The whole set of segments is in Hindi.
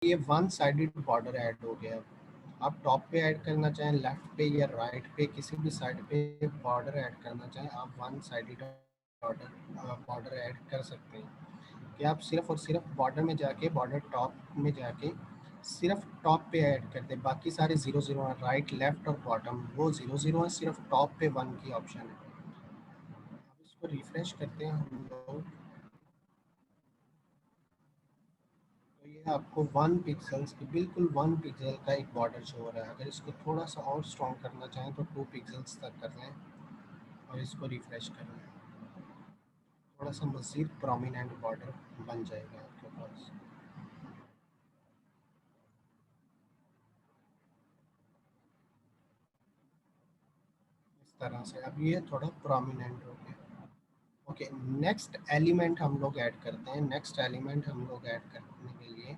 ये वन साइडेड बॉर्डर ऐड हो गया। आप टॉप पे ऐड करना चाहें, लेफ्ट पे या राइट पे, किसी भी साइड पे बॉर्डर ऐड करना चाहें, आप one sided border border add कर सकते हैं। कि आप सिर्फ और सिर्फ बॉर्डर में जाके, बॉर्डर टॉप में जाके सिर्फ टॉप पे ऐड कर दें, बाकी सारे ज़ीरो ज़ीरो हैं, राइट लेफ्ट और बॉटम वो ज़ीरो ज़ीरो है, सिर्फ टॉप पे वन की ऑप्शन है। अब इसको रिफ्रेश करते हैं हम लोग, तो ये आपको वन पिक्सल्स की, बिल्कुल वन पिक्सल का एक बॉर्डर शो हो रहा है। अगर इसको थोड़ा सा और स्ट्रॉन्ग करना चाहें तो टू पिक्सल्स तक कर लें और इसको रिफ्रेश कर लें, थोड़ा सा मज़ीद प्रोमिनेंट बॉर्डर बन जाएगा आपके पास इस तरह से। अब ये थोड़ा प्रोमिनेंट हो गया। ओके, नेक्स्ट एलिमेंट हम लोग ऐड करते हैं। नेक्स्ट एलिमेंट हम लोग ऐड करने के लिए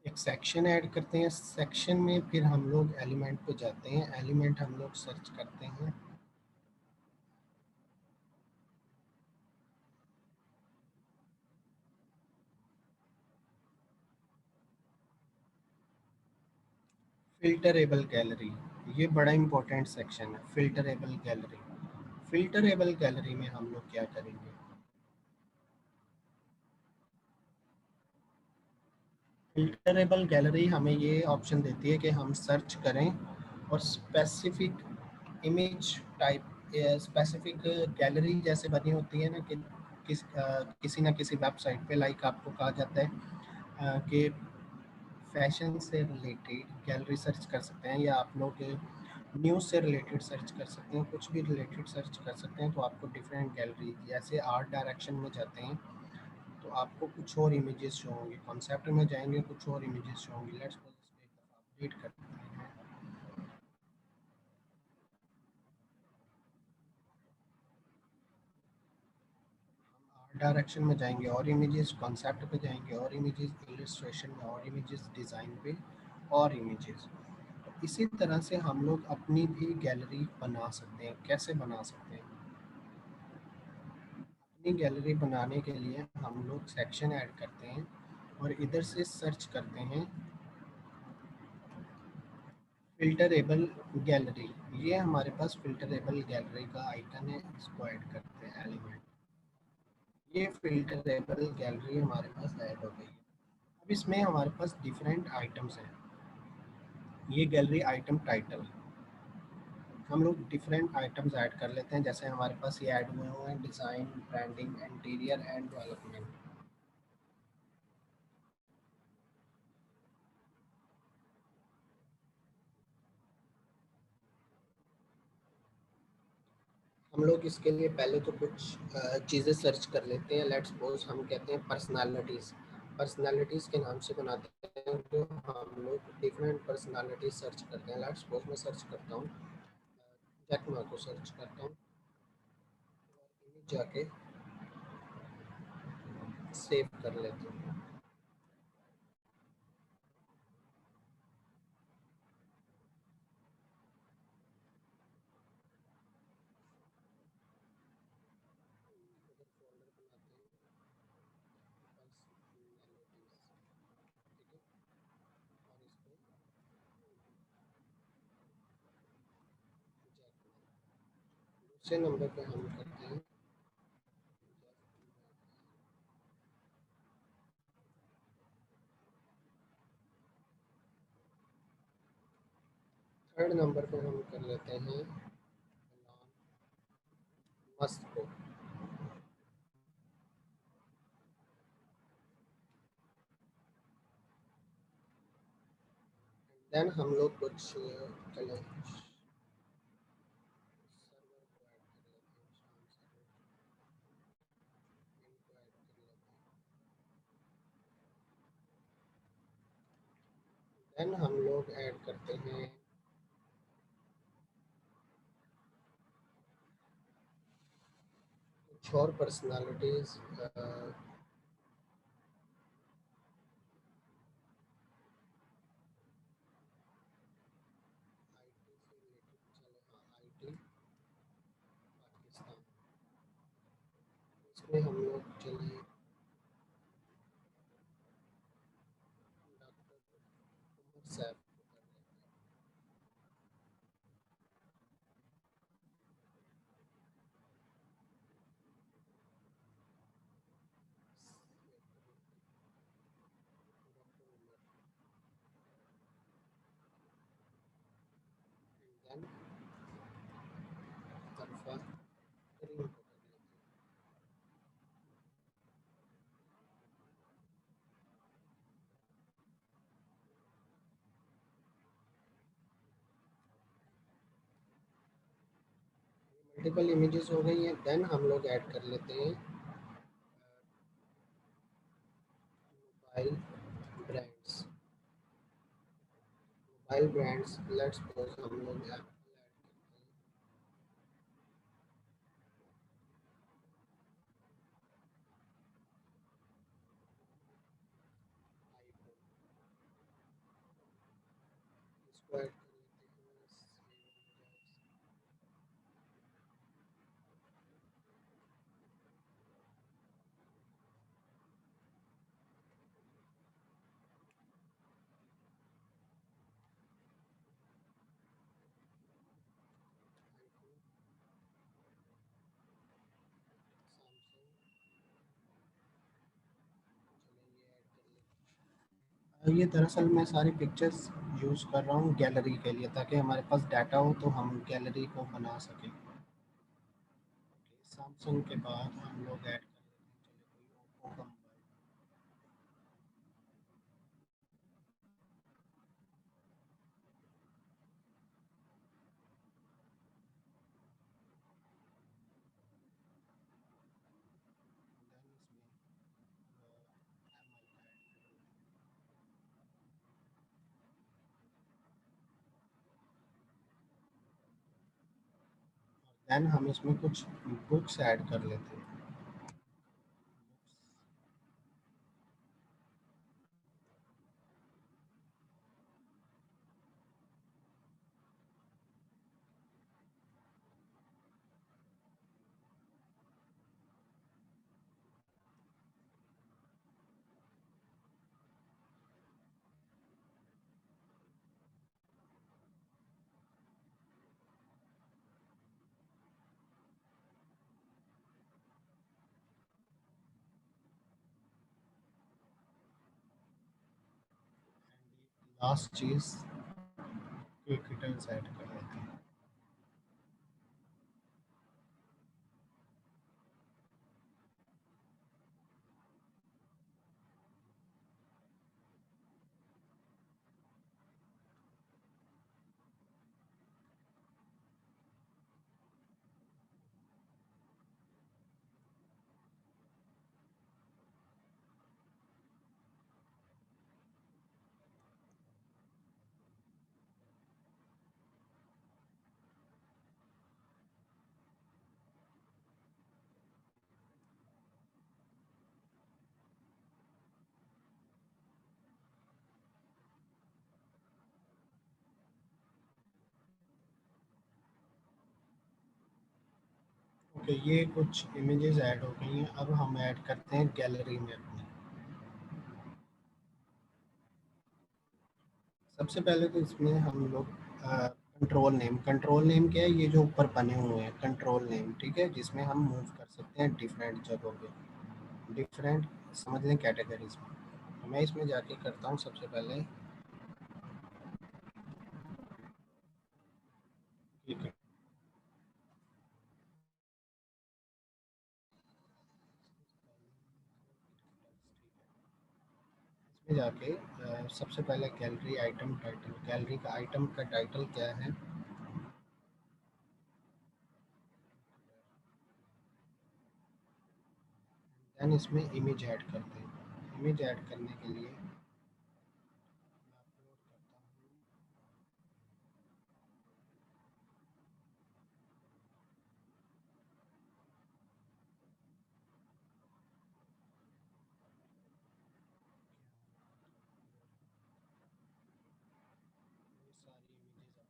एक सेक्शन ऐड करते हैं। सेक्शन में फिर हम लोग एलिमेंट पे जाते हैं, एलिमेंट हम लोग सर्च करते हैं। फिल्टरेबल गैलरी, ये बड़ा इंपॉर्टेंट सेक्शन है, फिल्टरेबल गैलरी। फिल्टरेबल गैलरी में हम लोग क्या करेंगे, फिल्टरेबल गैलरी हमें ये ऑप्शन देती है कि हम सर्च करें और specific image type, specific gallery जैसे बनी होती है ना कि किसी ना किसी वेबसाइट पे, लाइक आपको कहा जाता है कि फैशन से रिलेटेड गैलरी सर्च कर सकते हैं, या आप लोग न्यूज़ से रिलेटेड सर्च कर सकते हैं, कुछ भी रिलेटेड सर्च कर सकते हैं, तो आपको डिफरेंट गैलरी, जैसे आर्ट डायरेक्शन में जाते हैं तो आपको कुछ और इमेजेस शो होंगे, कॉन्सेप्ट में जाएंगे कुछ और इमेजेस शो होंगी। लेट्स सपोज इस पे एक दफ़ा अपडेट करते हैं, आर्ट डायरेक्शन में जाएंगे और इमेजेस, कॉन्सेप्ट पे जाएंगे और इमेजेस, इलस्ट्रेशन में और इमेजेस, डिज़ाइन पे और इमेजेस। इसी तरह से हम लोग अपनी भी गैलरी बना सकते हैं। कैसे बना सकते हैं, अपनी गैलरी बनाने के लिए हम लोग सेक्शन ऐड करते हैं और इधर से सर्च करते हैं फिल्टरेबल गैलरी। ये हमारे पास फिल्टरेबल गैलरी का आइकन है, इसको ऐड करते हैं एलिमेंट। ये फिल्टरेबल गैलरी हमारे पास ऐड हो गई है। अब इसमें हमारे पास डिफरेंट आइटम्स हैं। ये गैलरी आइटम टाइटल, हम लोग डिफरेंट आइटम्स ऐड कर लेते हैं। जैसे हमारे पास ये ऐड हुए हुए हैं, design, branding, interior and development. हम लोग इसके लिए पहले तो कुछ चीज़ें सर्च कर लेते हैं। लेट्स सपोज हम कहते हैं पर्सनालिटीज़, पर्सनालिटीज़ के नाम से बनाते हैं, तो हम लोग डिफरेंट पर्सनालिटीज सर्च करते हैं। लेट्स सपोज मैं सर्च करता हूँ, जैक मा को सर्च करता हूँ, जाके सेव कर लेते हैं। दूसरे नंबर पे हम करते हैं, थर्ड नंबर पे हम कर लेते हैं मस्त को। देन हम लोग कुछ चलें, देन हम लोग ऐड करते हैं कुछ और पर्सनालिटीज़। आईटी पाकिस्तान, इसमें हम लोग चलिए save then alpha ring multiple images हो गई हैं। देन हम लोग ऐड कर लेते हैं mobile brands. Mobile brands let's suppose हम लोग ऐड इसको ऐड कर लेते हैं सैमसंग। ये दरअसल मैं सारी पिक्चर्स यूज़ कर रहा हूँ गैलरी के लिए, ताकि हमारे पास डाटा हो तो हम गैलरी को बना सकें। सैमसंग के बाद हम लोग ऐड कर लेते हैं, चलिए कोई ओप्पो का मोबाइल। देन इसमें MI का ऐड कर लेते हैं। देन हम इसमें कुछ बुक्स ऐड कर लेते हैं। लास्ट चीज़ क्विक रिटर्न्स ऐड कर लेते हैं। ओके, ये कुछ इमेजेस ऐड हो गई हैं। अब हम ऐड करते हैं गैलरी में अपनी। सबसे पहले तो इसमें हम लोग कंट्रोल नेम क्या है, ये जो ऊपर बने हुए हैं कंट्रोल नेम, ठीक है, जिसमें हम मूव कर सकते हैं डिफरेंट जगहों पे, डिफरेंट समझ लें कैटेगरीज में। तो मैं इसमें जाके करता हूँ सबसे पहले, ठीक है, इसमें जाके सबसे पहले गैलरी आइटम टाइटल, गैलरी का आइटम का टाइटल क्या है, देन इसमें इमेज ऐड करते हैं। इमेज ऐड करने के लिए मैं अपलोड करता हूँ ये सारी इमेजेस अपलोड कर देते हैं, ये इंसर्ट करते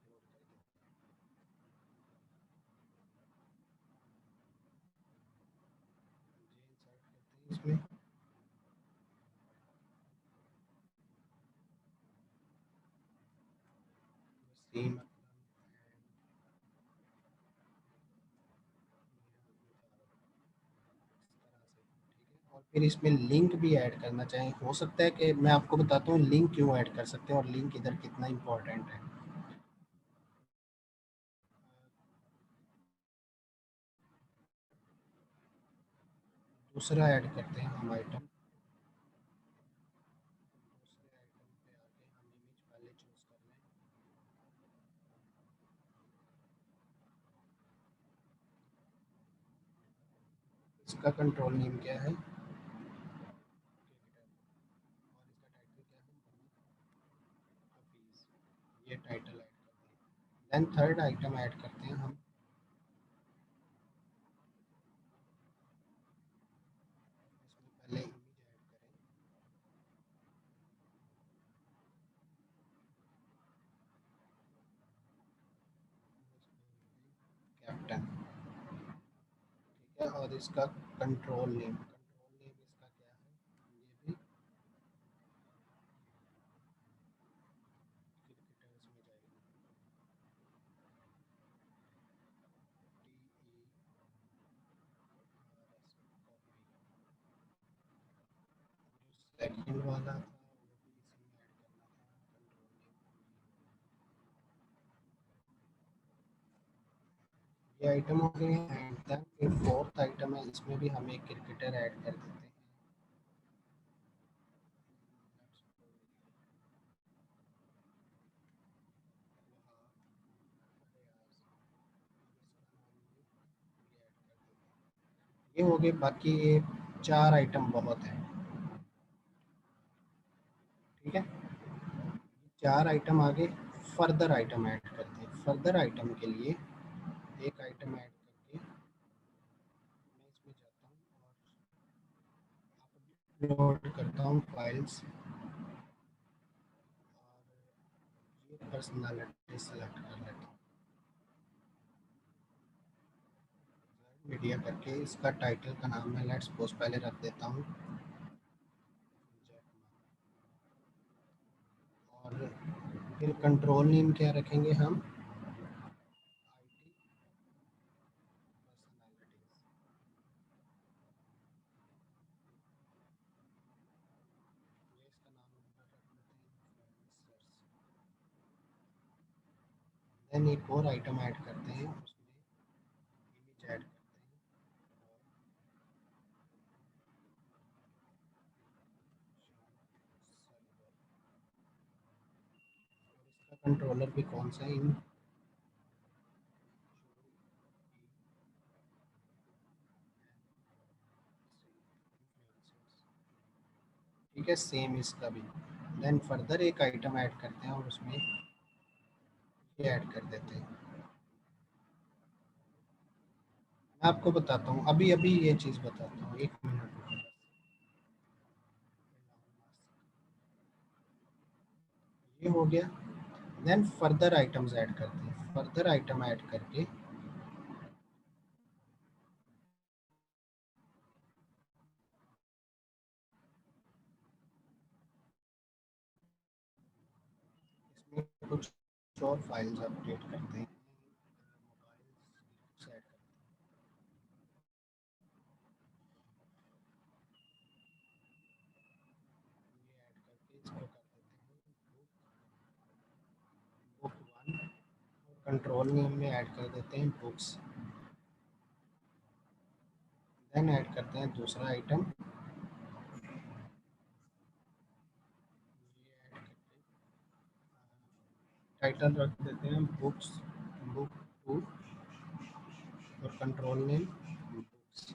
हैं इसमें। सेम और फिर इसमें लिंक भी ऐड करना चाहें, हो सकता है कि मैं आपको बताता हूँ लिंक क्यों ऐड कर सकते हैं और लिंक इधर कितना इम्पोर्टेंट है। दूसरा ऐड करते हैं हम आइटम, दूसरे आइटम पे आके हम इमेज पहले चूज कर लें। इसका कंट्रोल नेम क्या है, और इसका टाइटल क्या है, हफीज, ये टाइटल ऐड करते हैं। देन थर्ड आइटम ऐड करते हैं हम, इसमें पहले इमेज ऐड करें, कैप्टन, ठीक है। और इसका कंट्रोल नेम, कंट्रोल नेम इसका क्या है, ये भी क्रिकेटर्स में जाएगी, सेकंड वाला था वो भी इसी में ऐड करना था, कंट्रोल नेम। ये आइटम हो गए हैं एंड देन फिर फोर्थ आइटम है, इसमें भी हम एक क्रिकेटर ऐड कर देते हैं। ये हो गए, बाकी ये चार आइटम बहुत है, ठीक है। चार आइटम आगे, फर्दर आइटम ऐड करते हैं। फर्दर आइटम के लिए एक आइटम ऐड करके मैं इसमें जाता हूँ और अपलोड करता हूँ फाइल्स, और ये पर्सनालिटी सेलेक्ट कर लेता हूँ, मीडिया करके इसका टाइटल का नाम मैं लेट्स सपोज पहले रख देता हूँ और फिर कंट्रोल नेम क्या रखेंगे हम, आईटी पर्सनालिटीज, ये इसका नाम रख देते हैं इन्फ्लुएंसर्स। देन एक और आइटम ऐड करते हैं, उसमें इमेज ऐड करते हैं और सर्वर, और इसका कंट्रोलर भी कौन सा है, इन ठीक है, सेम इसका भी। देन फर्दर एक आइटम ऐड करते हैं और उसमें ये ऐड कर देते हैं। मैं आपको बताता हूँ, अभी अभी ये चीज़ बताता हूँ, एक मिनट रुको बस। ये हो गया। देन फर्दर आइटम्स ऐड करते हैं, फर्दर आइटम ऐड करके इसमें कुछ और फाइल्स अपडेट करते हैं, मोबाइल्स ऐड करते हैं, ये ऐड करके इसको कर देते हैं बुक वन, और कंट्रोल नेम में ऐड कर देते हैं बुक्स। देन ऐड करते हैं दूसरा आइटम, ये ऐड करके टाइटल रख देते हैं बुक्स, बुक टू, और control name books.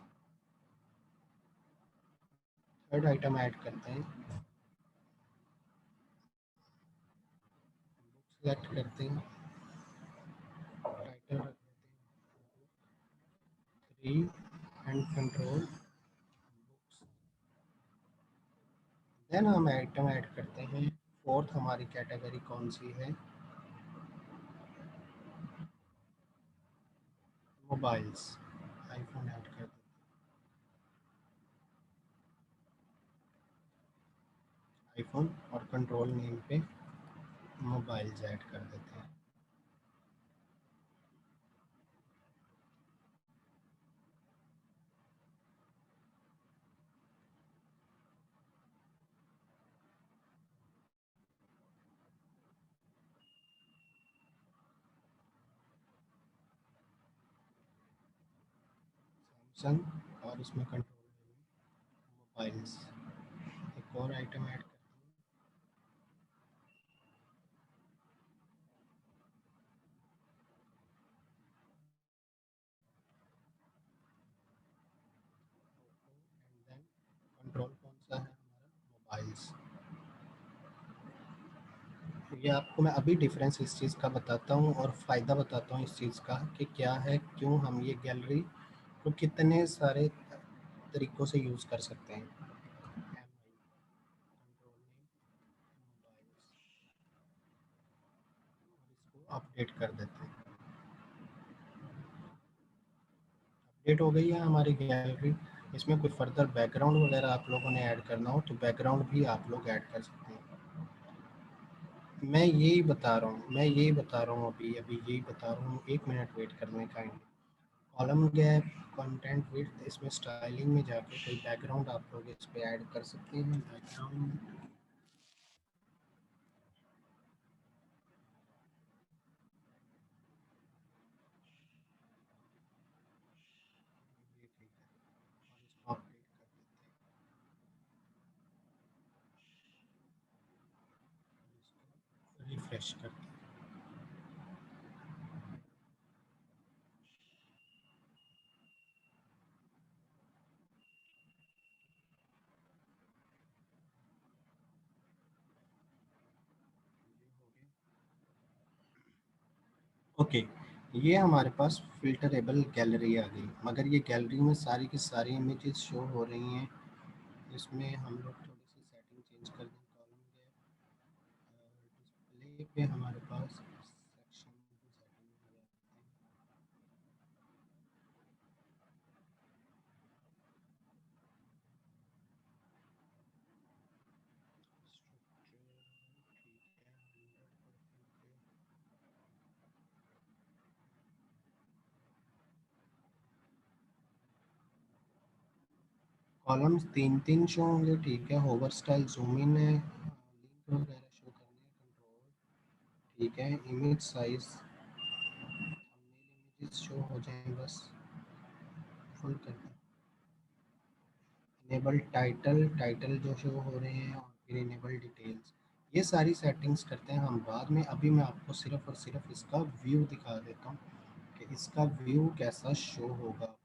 Third item add करते हैं, सेलेक्ट करते हैं, टाइटल रख देते हैं three and control books. Then हम आइटम ऐड करते हैं, फोर्थ हमारी कैटेगरी कौन सी है, मोबाइल्स, आईफोन ऐड कर देते हैं आईफोन, और कंट्रोल नेम पे मोबाइल्स ऐड कर देते हैं। सन और इसमें कंट्रोल मोबाइल्स, एक और आइटम ऐड करते हैं। एंड देन कंट्रोल कौन सा है हमारा, मोबाइल्स। ये आपको मैं अभी डिफरेंस इस चीज़ का बताता हूँ और फ़ायदा बताता हूँ इस चीज़ का कि क्या है, क्यों हम ये गैलरी को कितने सारे तरीक़ों से यूज़ कर सकते हैं। अपडेट कर देते हैं। अपडेट हो गई है हमारी गैलरी। इसमें कोई फर्दर बैकग्राउंड वगैरह आप लोगों ने ऐड करना हो तो बैकग्राउंड भी आप लोग ऐड कर सकते हैं। मैं यही बता रहा हूँ अभी अभी यही बता रहा हूँ, 1 मिनट वेट करने का। कॉलम गैप, कंटेंट विड्थ, इसमें स्टाइलिंग में जाके कोई बैकग्राउंड आप लोग इस पे ऐड कर सकते हैं। बैकग्राउंड ये ठीक है और इसको अपडेट कर देते हैं। रिफ्रेश करते हैं। ओके, ये हमारे पास फ़िल्टरेबल गैलरी आ गई, मगर ये गैलरी में सारी की सारी इमेजेस शो हो रही हैं। इसमें हम लोग थोड़ी सी सेटिंग चेंज कर दें। कॉलम गैप डिस्प्ले पे हमारे पास सेक्शन की सेटिंग में आ जाते हैं। स्ट्रक्चर ठीक है, 100% पे। कॉलम्स 3-3 शो होंगे, ठीक है। होवर स्टाइल ज़ूम इन है, लिंक वगैरह शो करने हैं, कंट्रोल ठीक है। Image size thumbnail images show हो जाएँ बस, फुल कर दें। इनेबल टाइटल, टाइटल जो शो हो रहे हैं और फिर इनेबल डिटेल्स, ये सारी सेटिंग्स करते हैं हम बाद में। अभी मैं आपको सिर्फ़ और सिर्फ़ इसका व्यू दिखा देता हूँ कि इसका व्यू कैसा शो होगा।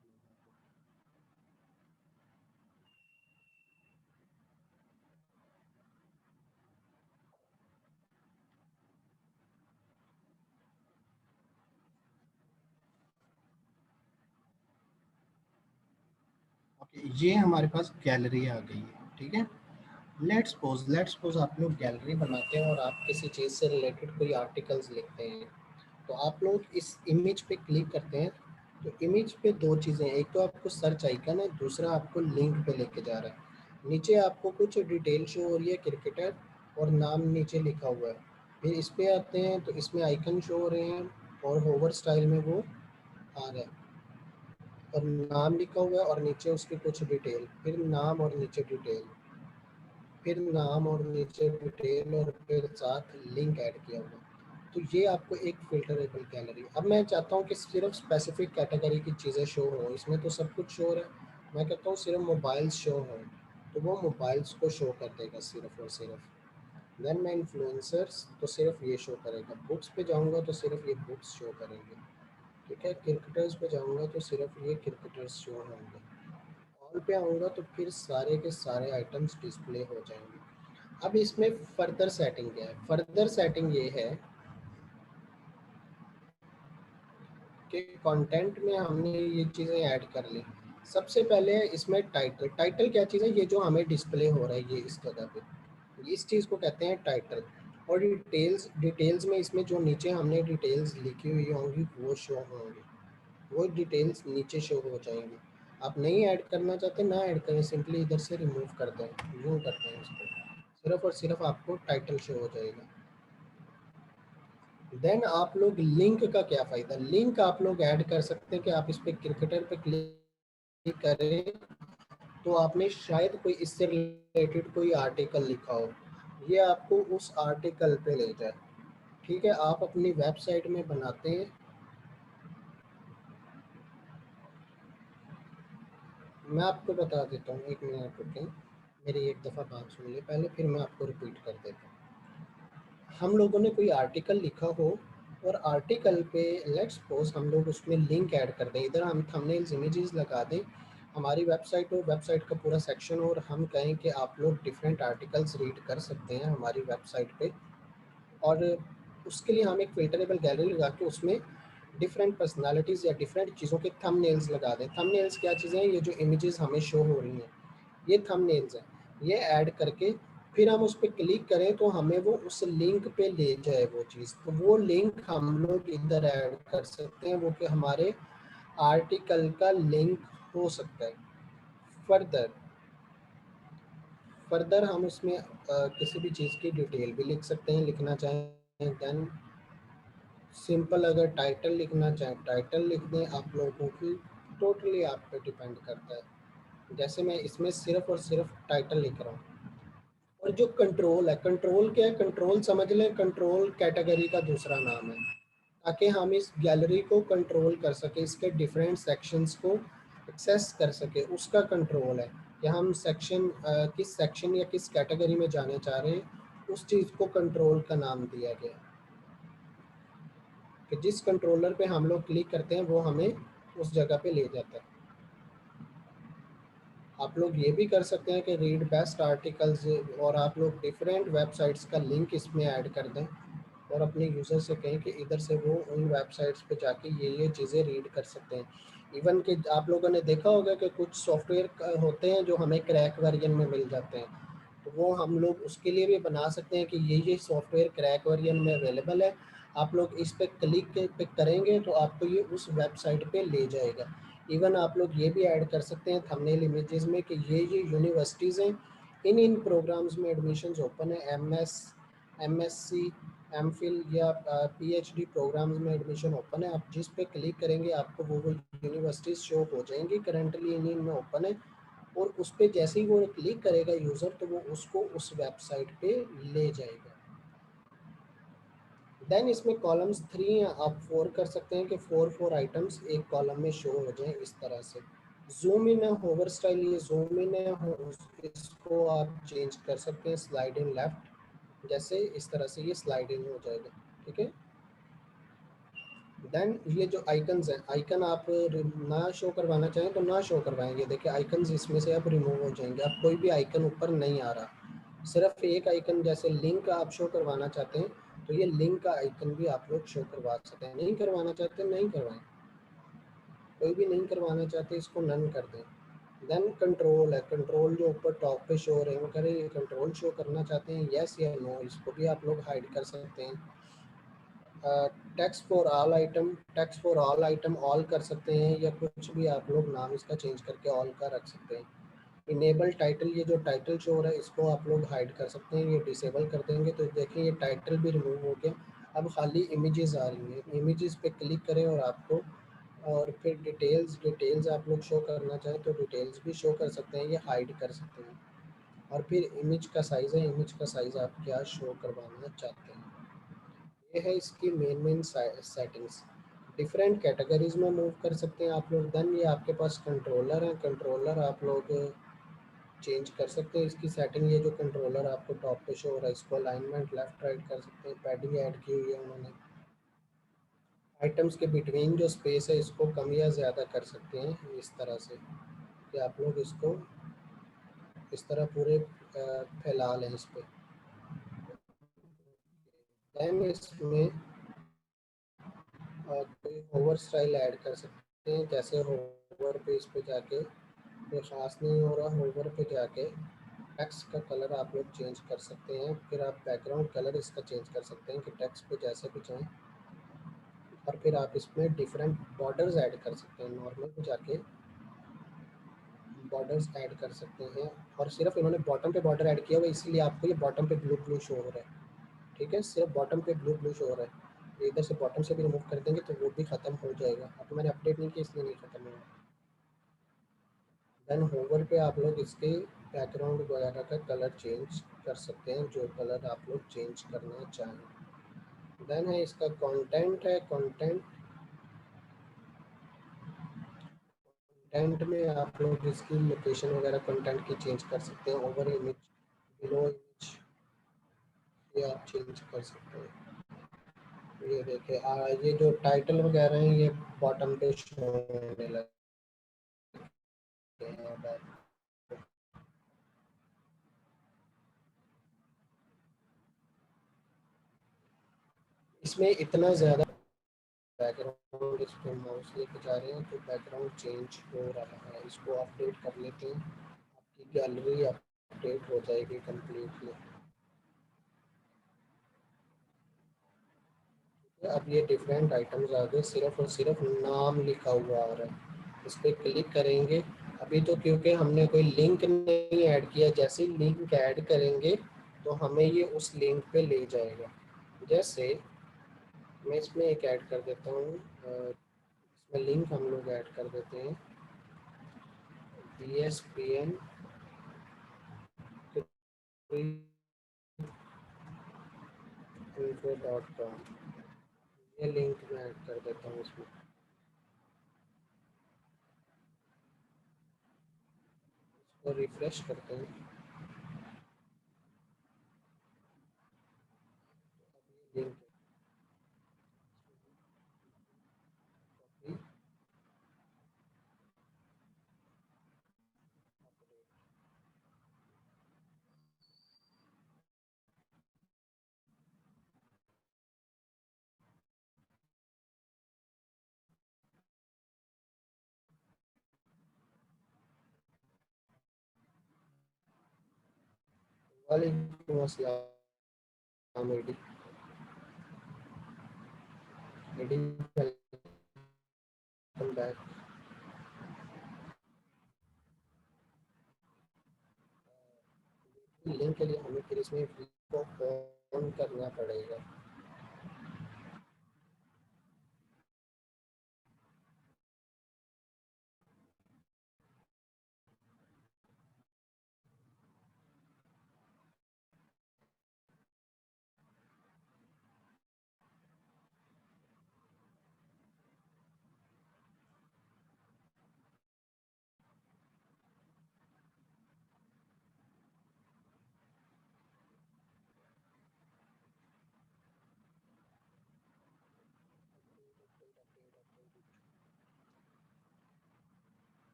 ओके, ये हमारे पास गैलरी आ गई है, ठीक है। लेट्स सपोज आप लोग गैलरी बनाते हैं और आप किसी चीज़ से रिलेटेड कोई आर्टिकल्स लिखते हैं, तो आप लोग इस इमेज पे क्लिक करते हैं। तो इमेज पे दो चीज़ें, एक तो आपको सर्च आइकन है, दूसरा आपको लिंक पे लेके जा रहा है। नीचे आपको कुछ डिटेल शो हो रही है, क्रिकेटर और नाम नीचे लिखा हुआ है। फिर इस पे आते हैं तो इसमें आइकन शो हो रहे हैं और होवर स्टाइल में वो आ रहा है और नाम लिखा हुआ है और नीचे उसकी कुछ डिटेल, फिर नाम और नीचे डिटेल, फिर नाम और नीचे डिटेल और फिर साथ लिंक ऐड किया हुआ। तो ये आपको एक फ़िल्टरेबल गैलरी। अब मैं चाहता हूँ कि सिर्फ स्पेसिफिक कैटेगरी की चीज़ें शो हों, इसमें तो सब कुछ शो हो रहा है। मैं कहता हूँ सिर्फ मोबाइल्स शो हों, तो वो मोबाइल्स को शो कर देगा सिर्फ और सिर्फ। देन मैं इन्फ्लुएंसर्स तो सिर्फ ये शो करेगा। बुक्स पे जाऊँगा तो सिर्फ ये बुक्स शो करेंगे, ठीक है। क्रिकेटर्स पे जाऊँगा तो सिर्फ ये क्रिकेटर्स शो होंगे। ऑल पे आऊँगा तो फिर सारे के सारे आइटम्स डिस्प्ले हो जाएंगे। अब इसमें फर्दर सेटिंग क्या है? फर्दर सेटिंग ये है कि कंटेंट में हमने ये चीज़ें ऐड कर ली। सबसे पहले इसमें टाइटल, टाइटल क्या चीज़ है? ये जो हमें डिस्प्ले हो रहा है ये इस जगह पे, इस चीज़ को कहते हैं टाइटल। और डिटेल्स, डिटेल्स में इसमें जो नीचे हमने डिटेल्स लिखी हुई होंगी वो शो होंगी, वो डिटेल्स नीचे शो हो जाएंगी। आप नहीं ऐड करना चाहते ना ऐड करें, सिंपली इधर से रिमूव कर दें, रिमूव करते हैं इसको। सिर्फ और सिर्फ आपको टाइटल शो हो जाएगा। देन आप लोग लिंक का क्या फ़ायदा, लिंक आप लोग ऐड कर सकते हैं कि आप इस पे क्रिकेटर पे क्लिक करें तो आपने शायद कोई इससे रिलेटेड कोई आर्टिकल लिखा हो, ये आपको उस आर्टिकल पे ले जाए, ठीक है। आप अपनी वेबसाइट में बनाते हैं, मैं आपको बता देता हूँ, एक मिनट रुकें, मेरी एक दफ़ा बात सुन ली पहले, फिर मैं आपको रिपीट कर देता हूँ। हम लोगों ने कोई आर्टिकल लिखा हो और आर्टिकल पे लेट्स सपोज हम लोग उसमें लिंक ऐड कर दें, इधर हम थंबनेल्स इमेजेस लगा दें, हमारी वेबसाइट हो, वेबसाइट का पूरा सेक्शन हो, और हम कहें कि आप लोग डिफरेंट आर्टिकल्स रीड कर सकते हैं हमारी वेबसाइट पे, और उसके लिए हम एक फिल्टरेबल गैलरी लगा के उसमें डिफरेंट पर्सनालिटीज़ या डिफरेंट चीज़ों के थंबनेल्स लगा दें। थंबनेल्स क्या चीज़ें हैं? ये जो इमेजेस हमें शो हो रही हैं, ये थंबनेल्स हैं। ये ऐड करके फिर हम उस पर क्लिक करें तो हमें वो उस लिंक पे ले जाए वो चीज़, तो वो लिंक हम लोग इधर ऐड कर सकते हैं, वो कि हमारे आर्टिकल का लिंक हो सकता है। फर्दर फर्दर हम उसमें किसी भी चीज़ की डिटेल भी लिख सकते हैं, लिखना चाहें देन सिंपल, अगर टाइटल लिखना चाहें टाइटल लिख दें, आप लोगों की टोटली आप पे डिपेंड करता है। जैसे मैं इसमें सिर्फ और सिर्फ टाइटल लिख रहा हूँ। और जो कंट्रोल है, कंट्रोल क्या है? कंट्रोल समझ लें, कंट्रोल कैटेगरी का दूसरा नाम है, ताकि हम इस गैलरी को कंट्रोल कर सके, इसके डिफरेंट सेक्शंस को एक्सेस कर सके, उसका कंट्रोल है कि हम सेक्शन किस सेक्शन या किस कैटेगरी में जाने चाह रहे हैं, उस चीज़ को कंट्रोल का नाम दिया गया कि जिस कंट्रोलर पे हम लोग क्लिक करते हैं वो हमें उस जगह पे ले जाता है। आप लोग ये भी कर सकते हैं कि रीड बेस्ट आर्टिकल्स, और आप लोग डिफरेंट वेबसाइट्स का लिंक इसमें ऐड कर दें और अपने यूज़र से कहें कि इधर से वो उन वेबसाइट्स पे जाके ये चीज़ें रीड कर सकते हैं। इवन कि आप लोगों ने देखा होगा कि कुछ सॉफ्टवेयर होते हैं जो हमें क्रैक वर्जन में मिल जाते हैं, तो वो हम लोग उसके लिए भी बना सकते हैं कि ये सॉफ्टवेयर क्रैक वर्जन में अवेलेबल है, आप लोग इस पर क्लिक पे करेंगे तो आपको ये उस वेबसाइट पे ले जाएगा। इवन आप लोग ये भी ऐड कर सकते हैं थंबनेल इमेजेस में कि ये यूनिवर्सिटीज़ हैं, इन प्रोग्राम्स में एडमिशन्स ओपन है, एमएससी, एमफिल या पीएचडी प्रोग्राम्स में एडमिशन ओपन है। आप जिस पे क्लिक करेंगे आपको वो यूनिवर्सिटीज़ शो हो जाएंगी, करंटली इन में ओपन है, और उस पर जैसे ही वो क्लिक करेगा यूज़र तो वो उसको उस वेबसाइट पे ले जाएगा। देन इसमें कॉलम्स 3 आप 4 कर सकते हैं कि 4 आइटम्स एक कॉलम में शो हो जाएं इस तरह से। जूम इन है, होवर स्टाइल, ये जूम इन है, इसको आप चेंज कर सकते हैं स्लाइड इन लेफ्ट, जैसे इस तरह से ये स्लाइड इन हो जाएगा। ठीक है। देन ये जो आइकन्स हैं, आइकन आप ना शो करवाना चाहें तो ना शो करवाएंगे, देखिए आइकन्स इसमें से अब रिमूव हो जाएंगे, अब कोई भी आइकन ऊपर नहीं आ रहा, सिर्फ एक आइकन, जैसे लिंक आप शो करवाना चाहते हैं तो ये लिंक का आइकन भी आप लोग शो करवा सकते हैं, नहीं करवाना चाहते नहीं करवाएं, कोई भी नहीं करवाना चाहते इसको नन कर दें। देन कंट्रोल है, कंट्रोल जो ऊपर टॉप पे शो हो रहे हैं वो करें, ये कंट्रोल शो करना चाहते हैं यस या नो, इसको भी आप लोग हाइड कर सकते हैं। Text for all item, text for all item all कर सकते हैं, या कुछ भी आप लोग नाम इसका चेंज करके ऑल का रख सकते हैं। इनेबल टाइटल, ये जो टाइटल शो हो रहा है इसको आप लोग हाइड कर सकते हैं, ये डिसेबल कर देंगे तो देखिए ये टाइटल भी रिमूव हो गया, अब खाली इमेजेस आ रही हैं, इमेजेस पे क्लिक करें और आपको, और फिर डिटेल्स आप लोग शो करना चाहें तो डिटेल्स भी शो कर सकते हैं, ये हाइड कर सकते हैं। और फिर इमेज का साइज़ है, इमेज का साइज़ आप क्या शो करवाना चाहते हैं, ये है इसकी मेन सेटिंग्स। डिफरेंट कैटेगरीज में मूव कर सकते हैं आप लोग। देन ये आपके पास कंट्रोलर है, कंट्रोलर आप लोग चेंज कर सकते हैं इसकी सेटिंग, ये जो कंट्रोलर आपको टॉप पे शो हो रहा है इसको अलाइनमेंट लेफ्ट राइट कर सकते हैं, पैडिंग ऐड की हुई है उन्होंने। आइटम्स के बिटवीन जो स्पेस है इसको कम या ज़्यादा कर सकते हैं इस तरह से कि आप लोग इसको इस तरह पूरे फैला लें इस पर। दैन इसमें कोई होवर स्टाइल ऐड कर सकते हैं, जैसे होवर पे इस पे जाके, कोई ख़ास नहीं हो रहा, होवर पे जाके टेक्स्ट का कलर आप लोग चेंज कर सकते हैं, फिर आप बैकग्राउंड कलर इसका चेंज कर सकते हैं कि टेक्स्ट पे जैसे भी चाहें, और फिर आप इसमें डिफरेंट बॉर्डर्स ऐड कर सकते हैं, नॉर्मल पे जाके बॉर्डर्स ऐड कर सकते हैं, और सिर्फ इन्होंने बॉटम पे बॉर्डर ऐड किया हुआ है इसीलिए आपको ये बॉटम पे ब्लू ब्लू शो हो रहा है। ठीक है, सिर्फ बॉटम पे ब्लू ब्लू शो हो रहा है, इधर से बॉटम से भी रिमूव कर देंगे तो वो भी ख़त्म हो जाएगा, अब मैंने अपडेट नहीं किया इसलिए नहीं ख़त्म हुआ। देन होवर पे आप लोग इसके बैकग्राउंड वगैरह का कलर चेंज कर सकते हैं, जो कलर आप लोग चेंज करना चाहें। देन है इसका कंटेंट है, कंटेंट कंटेंट में आप लोग इसकी लोकेशन वगैरह कंटेंट की चेंज कर सकते हैं, ओवर इमेज, बिलो इमेज, ये आप चेंज कर सकते हैं। ये देखिए ये जो टाइटल वगैरह हैं ये बॉटम पे शो होने लगे हैं अब इसमें इतना ज़्यादा बैकग्राउंड, इस पर माउस लेके जा रहे हैं तो बैकग्राउंड चेंज हो रहा है, इसको अपडेट कर लेते हैं, आपकी गैलरी अपडेट हो जाएगी कम्प्लीटली। अब ये डिफरेंट आइटम्स आ गए, सिर्फ और सिर्फ नाम लिखा हुआ आ रहा है, इस पर क्लिक करेंगे। अभी तो क्योंकि हमने कोई लिंक नहीं ऐड किया, जैसे ही लिंक ऐड करेंगे तो हमें ये उस लिंक पे ले जाएगा। जैसे मैं इसमें एक ऐड कर देता हूँ, इसमें लिंक हम लोग ऐड कर देते हैं ESPN info.com, ये लिंक मैं ऐड कर देता हूँ इसमें। इसको रिफ्रेश करते हैं, लिंक वालेकुम अस्सलाम Eddie, Eddie welcome back. Link के लिए हमें फिर इसमें को ऑन करना पड़ेगा।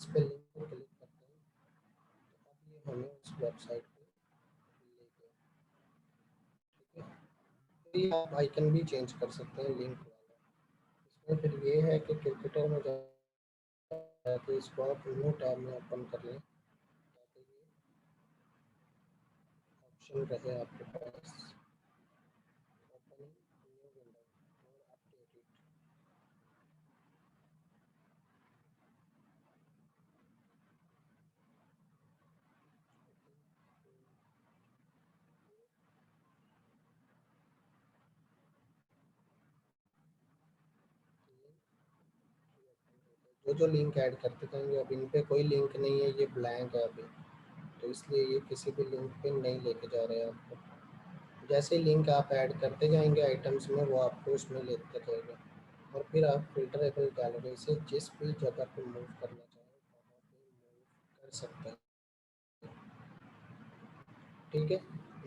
इस पर लिंक को क्लिक करते हैं, तो अब ये हमें उस वेबसाइट पे ले गया। ठीक है, तो ये आप आइकन भी चेंज कर सकते हैं लिंक वाला। इसमें फिर ये है कि क्रिकेटर में जाके इसको आप न्यू टैब में ओपन कर लें, ताकि ये ऑप्शन रहे आपके पास, ओपन न्यू विंडो और अपडेट इट। जो जो लिंक ऐड करते जाएंगे, अब इन पे कोई लिंक नहीं है, ये ब्लैंक है अभी, तो इसलिए ये किसी भी लिंक पे नहीं लेके जा रहे हैं आपको। जैसे लिंक आप ऐड करते जाएंगे आइटम्स में, वो आपको उसमें लेते जाएगा, और फिर आप फिल्टरेबल गैलरी से जिस भी जगह पे मूव करना चाहें वहाँ पे मूव कर सकते हैं। ठीक है,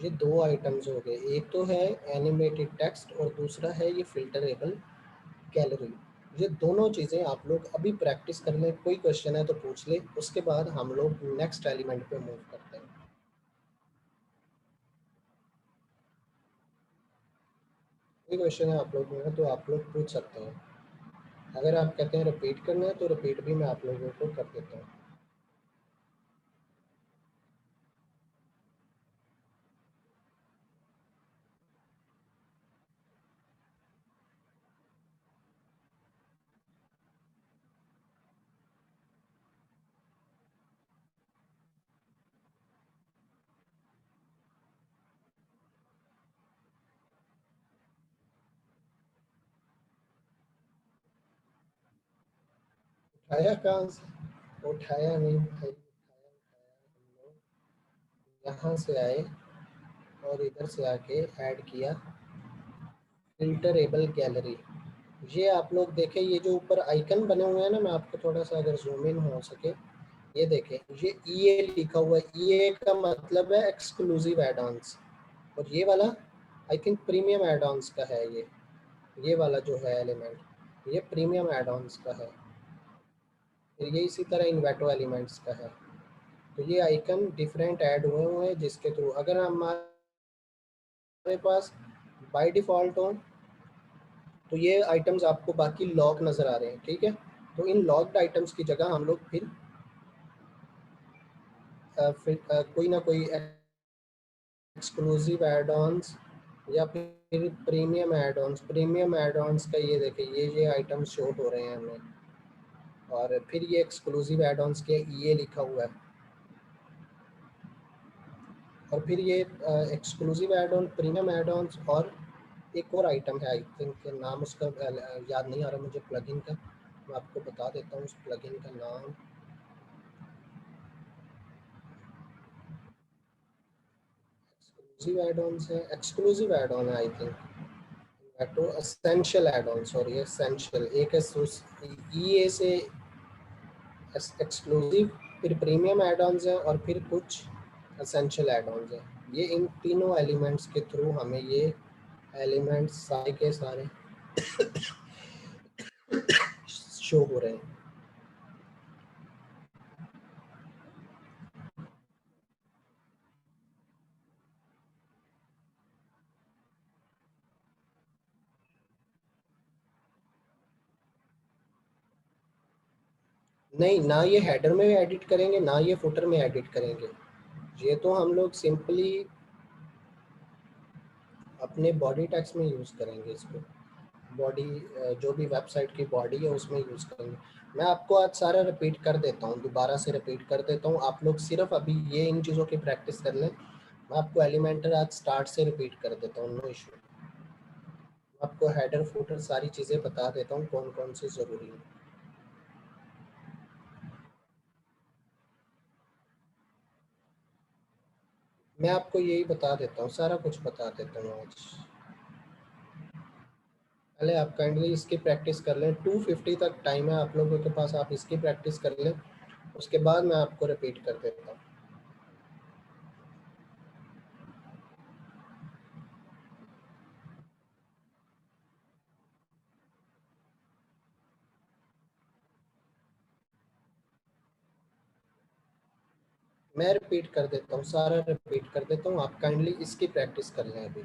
ये दो आइटम्स हो गए, एक तो है एनिमेटेड टेक्स्ट और दूसरा है ये फिल्टरेबल गैलरी। ये दोनों चीज़ें आप लोग अभी प्रैक्टिस कर लें, कोई क्वेश्चन है तो पूछ ले, उसके बाद हम लोग नेक्स्ट एलिमेंट पे मूव करते हैं। कोई क्वेश्चन है आप लोग में तो आप लोग पूछ सकते हैं, अगर आप कहते हैं रिपीट करना है तो रिपीट भी मैं आप लोगों को कर देता हूँ। उठाया कहाँ से? उठाया नहीं भाई, उठाया उठाया हम लोग यहाँ से आए और इधर से आके ऐड किया फिल्टरेबल गैलरी। ये आप लोग देखें, ये जो ऊपर आइकन बने हुए हैं ना, मैं आपको थोड़ा सा अगर जूम इन हो सके, ये देखें, ये ईए लिखा हुआ है। ईए का मतलब है एक्सक्लूसिव एड ऑन्स, और ये वाला I think premium add ons का है। ये वाला जो है एलिमेंट, ये प्रीमियम एड ऑन्स का है। फिर ये इसी तरह इन्वेटो एलिमेंट्स का है। तो ये आइकन डिफरेंट ऐड हुए हैं, जिसके थ्रू अगर हमारे पास बाय डिफ़ॉल्ट हो तो ये आइटम्स आपको बाकी लॉक नज़र आ रहे हैं, ठीक है। तो इन लॉक्ड आइटम्स की जगह हम लोग फिर कोई ना कोई एक्सक्लूसिव एड ऑन्स या फिर प्रीमियम एड ऑन्स का, ये देखिए ये आइटम्स शो हो रहे हैं हमें। और फिर ये एक्सक्लूसिव एड ऑन्स के ये लिखा हुआ है। और फिर ये exclusive add on, premium add ons, और एक और आइटम है, आई थिंक नाम उसका याद नहीं आ रहा मुझे, प्लगइन का। मैं आपको बता देता हूँ उस प्लगइन का नाम। एक्सक्लूसिव एड ऑन्स है, एक्सक्लूसिव एड ऑन है आई थिंक, तो essential add on, sorry essential, एक ई ए से एक्सक्लूसिव, फिर प्रीमियम एड ऑन्स है, और फिर कुछ एसेंशियल एड ऑन्स है। ये इन तीनों एलिमेंट्स के थ्रू हमें ये एलिमेंट्स सारे के सारे शो हो रहे हैं। नहीं, ना ये हेडर में एडिट करेंगे, ना ये फुटर में एडिट करेंगे। ये तो हम लोग सिंपली अपने बॉडी टेक्स्ट में यूज़ करेंगे इसको। बॉडी, जो भी वेबसाइट की बॉडी है उसमें यूज़ करेंगे। मैं आपको आज सारा रिपीट कर देता हूँ, दोबारा से रिपीट कर देता हूँ, आप लोग सिर्फ अभी ये इन चीज़ों की प्रैक्टिस कर लें। मैं आपको एलिमेंटर आज स्टार्ट से रिपीट कर देता हूँ, नो इशू। आपको हेडर फुटर सारी चीज़ें बता देता हूँ कौन कौन सी ज़रूरी है। मैं आपको यही बता देता हूँ, सारा कुछ बता देता हूँ आज। पहले आप काइंडली इसकी प्रैक्टिस कर लें, 250 तक टाइम है आप लोगों के पास, आप इसकी प्रैक्टिस कर लें, उसके बाद मैं आपको रिपीट कर देता हूँ। मैं रिपीट कर देता हूँ, सारा रिपीट कर देता हूँ, आप काइंडली इसकी प्रैक्टिस कर लें अभी।